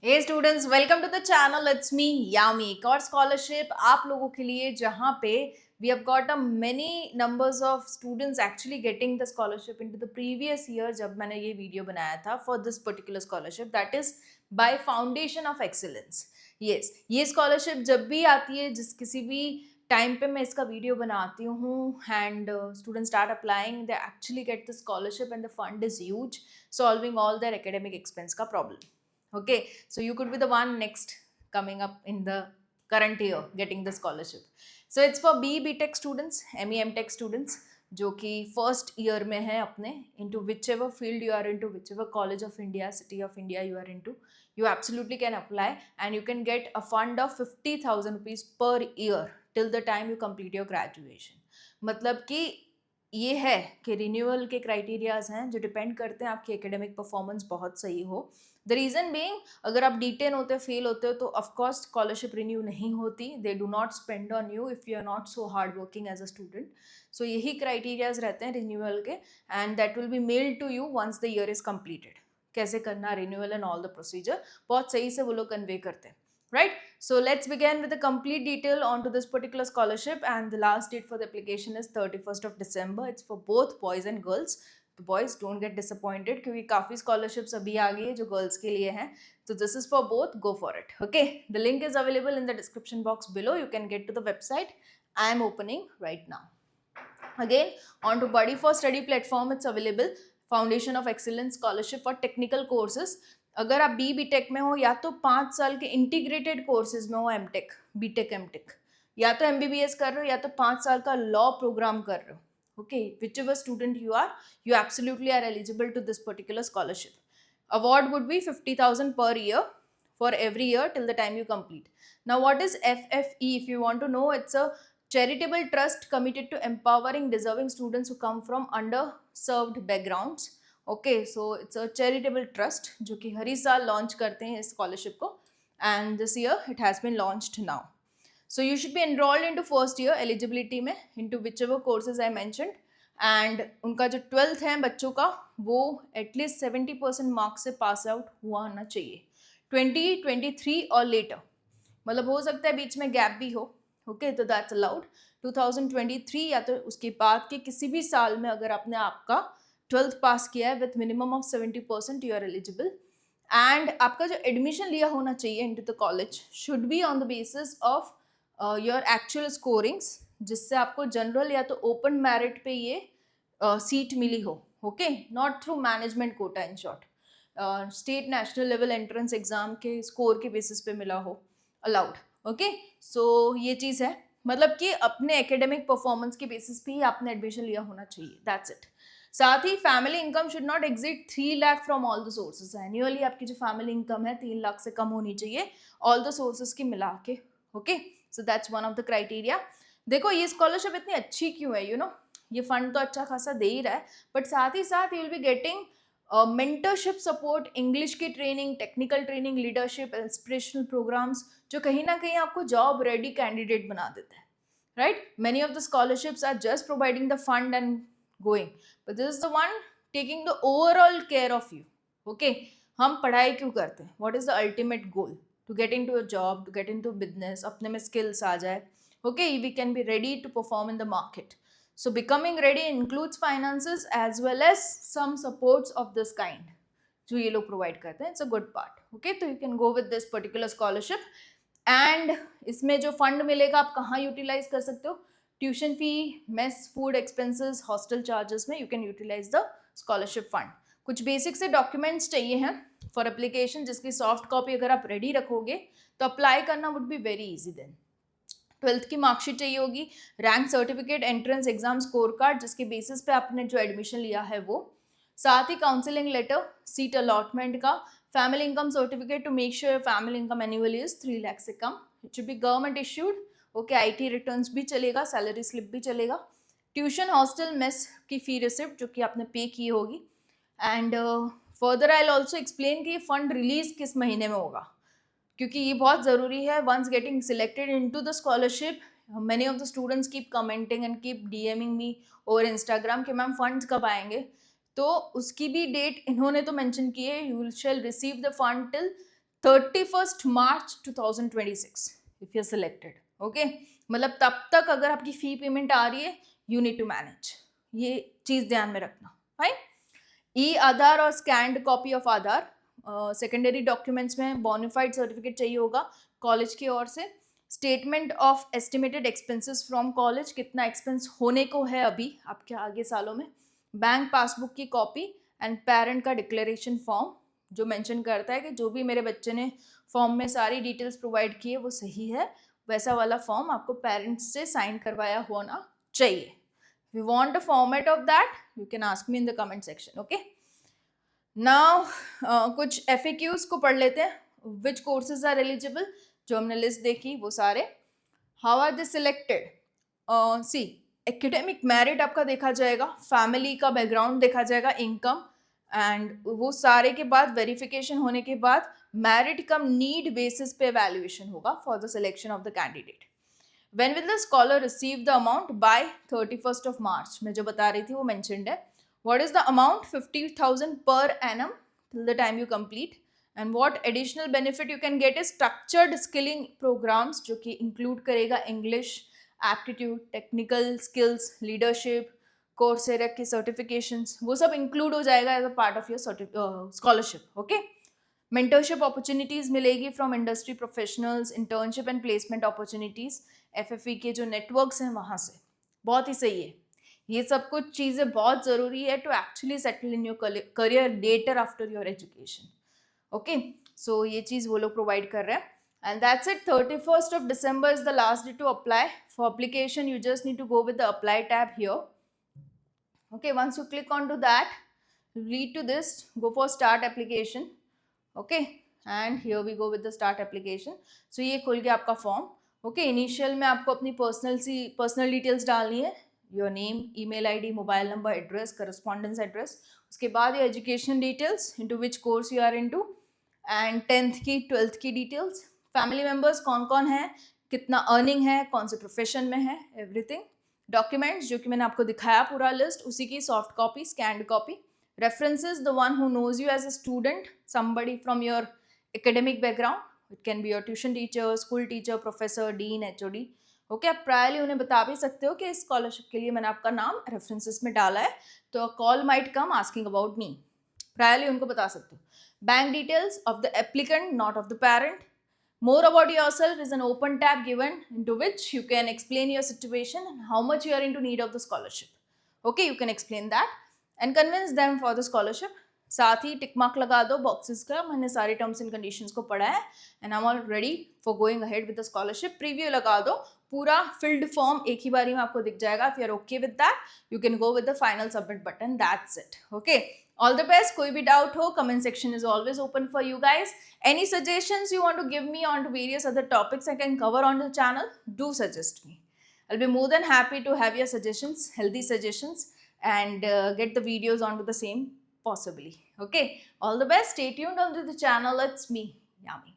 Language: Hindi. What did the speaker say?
Hey students, welcome to the channel. It's me Yami. एक और स्कॉलरशिप आप लोगों के लिए जहां पे we have got a many numbers of students actually getting the scholarship into the previous year जब मैंने ये वीडियो बनाया था for this particular scholarship that is by foundation of excellence. Yes, ये स्कॉलरशिप जब भी आती है जिस किसी भी टाइम पे मैं इसका वीडियो बनाती हूँ and student start applying, they actually get the scholarship and the fund is huge, solving all their academic expense का problem. Okay, so you could be the one next coming up in the current year getting the scholarship. So it's for BTech students, MEM Tech students जो कि फर्स्ट ईयर में है अपने, into whichever field you are into, whichever college of India, city of India you are into, you absolutely can apply and you can get a fund of 50,000 rupees per year till the time you complete your graduation. मतलब कि ये है कि रिन्यूअल के क्राइटेरियाज हैं जो डिपेंड करते हैं आपकी एकेडमिक परफॉर्मेंस बहुत सही हो. द रीज़न बीइंग, अगर आप D10 होते हो, फेल होते हो, तो ऑफकोर्स स्कॉलरशिप रिन्यू नहीं होती. They do not spend on you if you are not so hard working as a student. So यही क्राइटेरियाज रहते हैं रिन्यूअल के and that will be mailed to you once the year is completed. कैसे करना renewal and all the procedure बहुत सही से वो लोग कन्वे करते हैं. Right, so let's begin with the complete detail onto this particular scholarship, and the last date for the application is 31st of December. It's for both boys and girls. तो boys don't get disappointed क्योंकि काफ़ी scholarships अभी आ गई है जो girls के लिए हैं. So this is for both, go for it. Okay, the link is available in the description box below. You can get to the website. I am opening right now. Again, onto Buddy for Study platform, it's available. Foundation of Excellence Scholarship for Technical Courses. अगर आप BTech में हो या तो 5 साल के इंटीग्रेटेड कोर्सेज में हो, MTech, BTech, MTech, या तो MBBS कर रहे हो या तो 5 साल का लॉ प्रोग्राम कर रहे हो. Okay, whichever student you are, you absolutely are eligible to this particular scholarship. Award would be 50,000 per year for every year till the time you complete. Now, what is FFE? If you want to know, it's a charitable trust committed to empowering deserving students who come from underserved backgrounds. Okay, so it's a charitable trust जो कि हर साल लॉन्च करते हैं इस स्कॉलरशिप को, and this year it has been launched now. So you should be enrolled into first year eligibility में into whichever courses I mentioned, and उनका जो 12th है बच्चों का वो एटलीस्ट 70% मार्क्स से पास आउट हुआ होना चाहिए 2023 और लेटर. मतलब हो सकता है बीच में गैप भी हो. ओके, तो दैट्स अलाउड. 2023 या तो उसके बाद के किसी भी साल में अगर आपने आपका 12th पास किया है with minimum of 70% you are eligible. And आपका जो एडमिशन लिया होना चाहिए into the college should be on the basis of your actual scorings, जिससे आपको जनरल या तो ओपन मेरिट पे ये सीट मिली हो. Okay, not through management quota, in short state national level entrance exam के स्कोर के बेसिस पे मिला हो, अलाउड. ओके, सो ये चीज़ है, मतलब कि अपने एकेडमिक परफॉर्मेंस के बेसिस पे ही आपने एडमिशन लिया होना चाहिए. That's it. साथ ही family income should not exit 3 lakh from all the sources. Annually आपकी जो फैमिली इनकम है 3 लाख से कम होनी चाहिए ऑल द सोर्सेज की मिला के. Okay, so that's one of the criteria. देखो ये स्कॉलरशिप इतनी अच्छी क्यों है, ये फंड तो अच्छा खासा दे ही रहा है, बट साथ ही साथ you will be getting mentorship support, English की training, technical training, leadership, inspirational programs जो कहीं ना कहीं आपको जॉब रेडी कैंडिडेट बना देते हैं. Right, many of the scholarships are just providing the fund and going, but this is the one taking the overall care of you. Okay, हम पढ़ाई क्यों करते हैं? What is the ultimate goal? To get into a job, to get into business, अपने में skills आ जाए. Okay, we can be ready to perform in the market. So becoming ready includes finances as well as some supports of this kind जो ये लोग provide करते हैं. It's a good part. Okay, so you can go with this particular scholarship. And इसमें जो फंड मिलेगा आप कहाँ यूटिलाइज कर सकते हो? Tuition fee, mess, food expenses, hostel charges में you can utilize the scholarship fund. कुछ बेसिक से डॉक्यूमेंट्स चाहिए हैं फॉर एप्लीकेशन, जिसकी सॉफ्ट कॉपी अगर आप रेडी रखोगे तो अप्लाई करना would be very easy. Then 12th की मार्कशीट चाहिए होगी, rank certificate, entrance exam score card जिसके बेसिस पे आपने जो एडमिशन लिया है वो, साथ ही काउंसलिंग लेटर, सीट अलॉटमेंट का, family income certificate to make sure family income annually is 3 lakh से कम. It should be government issued. Okay, IT returns भी चलेगा, सैलरी स्लिप भी चलेगा. ट्यूशन, हॉस्टल, मेस की फी रिसिप्ट जो कि आपने पे की होगी. And further I will also explain कि फंड रिलीज किस महीने में होगा, क्योंकि ये बहुत ज़रूरी है. Once getting selected into the scholarship, many of the students keep commenting and keep DMing me over Instagram कि मैम फंड्स कब आएंगे. तो उसकी भी डेट इन्होंने तो मेंशन की है, you shall receive the fund till 31st March 2026 if you're selected. Okay, मतलब तब तक अगर आपकी फी पेमेंट आ रही है, यू नीड टू मैनेज, ये चीज ध्यान में रखना. फाइन. ई आधार और scanned copy of Aadhaar. Secondary documents में बोनाफाइड सर्टिफिकेट चाहिए होगा कॉलेज की ओर से. Statement of estimated expenses from college, कितना एक्सपेंस होने को है अभी आपके आगे सालों में. बैंक पासबुक की कॉपी एंड पेरेंट का डिक्लेरेशन फॉर्म जो मेंशन करता है कि जो भी मेरे बच्चे ने फॉर्म में सारी डिटेल्स प्रोवाइड की है वो सही है, वैसा वाला फॉर्म आपको पेरेंट्स से साइन करवाया होना चाहिए. If you want a format of that, you can ask me in the comment section. Okay. Now, कुछ FAQs को पढ़ लेते हैं. Which courses are eligible? जो हमने लिस्ट देखी वो सारे. How are they selected? See, academic merit आपका देखा जाएगा, फैमिली का बैकग्राउंड देखा जाएगा, इनकम, एंड वो सारे के बाद वेरिफिकेशन होने के बाद मेरिट कम नीड बेसिस पे एवेल्युएशन होगा for the selection of the candidate. When will the scholar receive the amount? By 31st of March. मैं जो बता रही थी वो mentioned है. What is the amount? 50,000 per annum till the time you complete. And what additional benefit you can get is structured skilling programs जो कि include करेगा English, aptitude, technical skills, leadership, Coursera की certifications, वो सब include हो जाएगा as a part of your scholarship. Okay? Mentorship opportunities मिलेगी from industry professionals, internship and placement opportunities. FFE के जो नेटवर्क्स हैं वहाँ से. बहुत ही सही है. ये सब कुछ चीज़ें बहुत ज़रूरी है to actually settle in your career later after your education. Okay, so ये चीज़ वो लोग प्रोवाइड कर रहे हैं. And that's it. 31st of December is the last day to apply. For application, you just need to go with the apply tab here. Okay, once you click onto that, read to this, go for start application. Okay, and here we go with the start application. So ये खुल गया आपका फॉर्म. ओके, इनिशियल में आपको अपनी पर्सनल डिटेल्स डालनी है, your name, email ID, mobile number, address, correspondence address. उसके बाद ये education details, into which course you are into, and 10th की 12th की डिटेल्स. फैमिली मेम्बर्स कौन कौन है, कितना अर्निंग है, कौन से प्रोफेशन में है, एवरीथिंग. डॉक्यूमेंट्स जो कि मैंने आपको दिखाया पूरा लिस्ट, उसी की soft copy, scanned copy. References, the one who knows you as a student, somebody from your academic background. It can be your tuition teacher, school teacher, professor, dean, HOD. Okay, आप प्रायली उन्हें बता भी सकते हो कि इस स्कॉलरशिप के लिए मैंने आपका नाम रेफरेंसेस में डाला है, तो call might come asking about me. Priorly उनको बता सकते हो. Bank details of the applicant, not of the parent. More about yourself is an open tab given into which you can explain your situation and how much you are into need of the scholarship. Okay, you can explain that and convince them for the scholarship. साथ ही टिक मार्क लगा दो बॉक्सेस का, मैंने सारे टर्म्स एंड कंडीशंस को पढ़ा है and I am all ready for going ahead with the scholarship. Preview लगा दो, पूरा फिल्ड फॉर्म एक ही बारी में आपको दिख जाएगा. If you are okay with that, you can go with the final submit button. That's it. Okay, all the best. कोई भी डाउट हो, comment section is always open for you guys. Any suggestions you want to give me on to various other topics I can cover on the channel, do suggest me. I'll be more than happy to have your suggestions, healthy suggestions, and get the videos onto the same possibly. Okay, all the best. Stay tuned onto the channel. It's me, Yami.